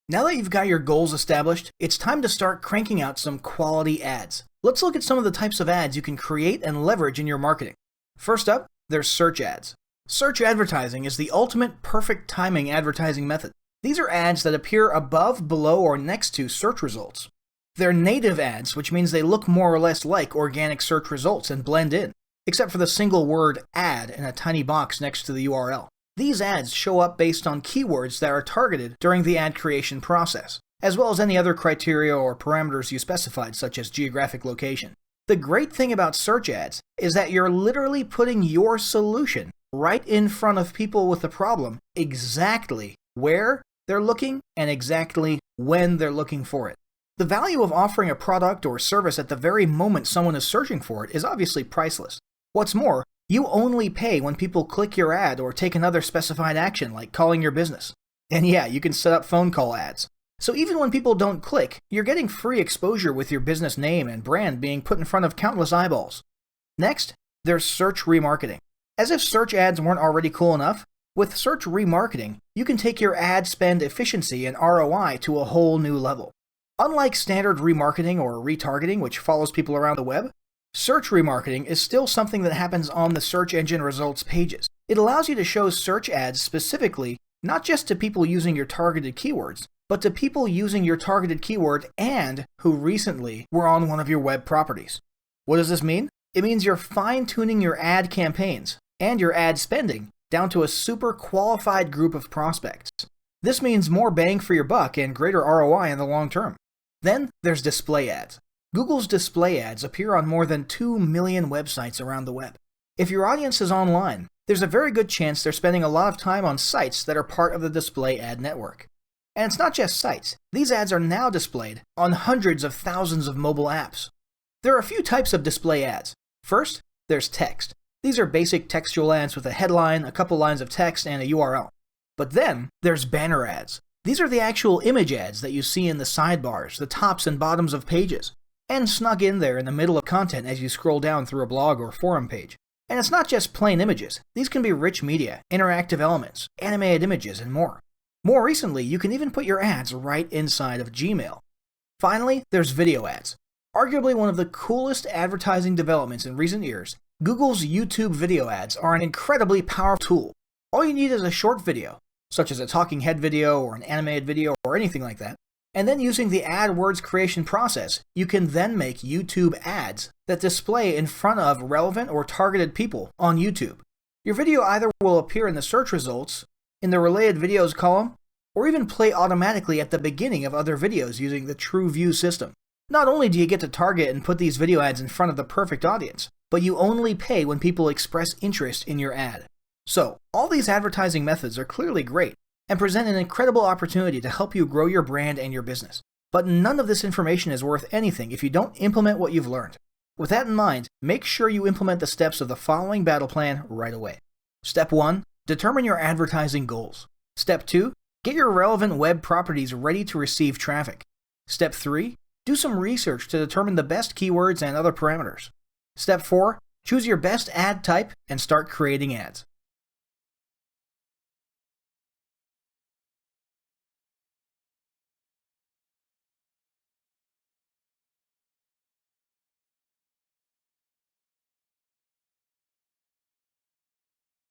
Now that you've got your goals established, it's time to start cranking out some quality ads. Let's look at some of the types of ads you can create and leverage in your marketing. First up, there's search ads. Search advertising is the ultimate perfect timing advertising method. These are ads that appear above, below, or next to search results. They're native ads, which means they look more or less like organic search results and blend in, except for the single word ad in a tiny box next to the URL. These ads show up based on keywords that are targeted during the ad creation process, as well as any other criteria or parameters you specified, such as geographic location. The great thing about search ads is that you're literally putting your solution right in front of people with a problem, exactly where they're looking and exactly when they're looking for it. The value of offering a product or service at the very moment someone is searching for it is obviously priceless. What's more, you only pay when people click your ad or take another specified action like calling your business. And yeah, you can set up phone call ads. So even when people don't click, you're getting free exposure with your business name and brand being put in front of countless eyeballs. Next, there's search remarketing. As if search ads weren't already cool enough, with search remarketing, you can take your ad spend efficiency and ROI to a whole new level. Unlike standard remarketing or retargeting, which follows people around the web, search remarketing is still something that happens on the search engine results pages. It allows you to show search ads specifically, not just to people using your targeted keywords, but to people using your targeted keyword and who recently were on one of your web properties. What does this mean? It means you're fine-tuning your ad campaigns and your ad spending down to a super qualified group of prospects. This means more bang for your buck and greater ROI in the long term. Then there's display ads. Google's display ads appear on more than 2 million websites around the web. If your audience is online, there's a very good chance they're spending a lot of time on sites that are part of the display ad network. And it's not just sites. These ads are now displayed on hundreds of thousands of mobile apps. There are a few types of display ads. First, there's text. These are basic textual ads with a headline, a couple lines of text, and a URL. But then there's banner ads. These are the actual image ads that you see in the sidebars, the tops and bottoms of pages, and snug in there in the middle of content as you scroll down through a blog or forum page. And it's not just plain images. These can be rich media, interactive elements, animated images, and more. More recently, you can even put your ads right inside of Gmail. Finally, there's video ads. Arguably one of the coolest advertising developments in recent years, Google's YouTube video ads are an incredibly powerful tool. All you need is a short video, such as a talking head video or an animated video or anything like that, and then using the AdWords creation process, you can then make YouTube ads that display in front of relevant or targeted people on YouTube. Your video either will appear in the search results, in the related videos column, or even play automatically at the beginning of other videos using the TrueView system. Not only do you get to target and put these video ads in front of the perfect audience, but you only pay when people express interest in your ad. So, all these advertising methods are clearly great and present an incredible opportunity to help you grow your brand and your business. But none of this information is worth anything if you don't implement what you've learned. With that in mind, make sure you implement the steps of the following battle plan right away. Step 1. Determine your advertising goals. Step 2. Get your relevant web properties ready to receive traffic. Step 3. Do some research to determine the best keywords and other parameters. Step 4. Choose your best ad type and start creating ads.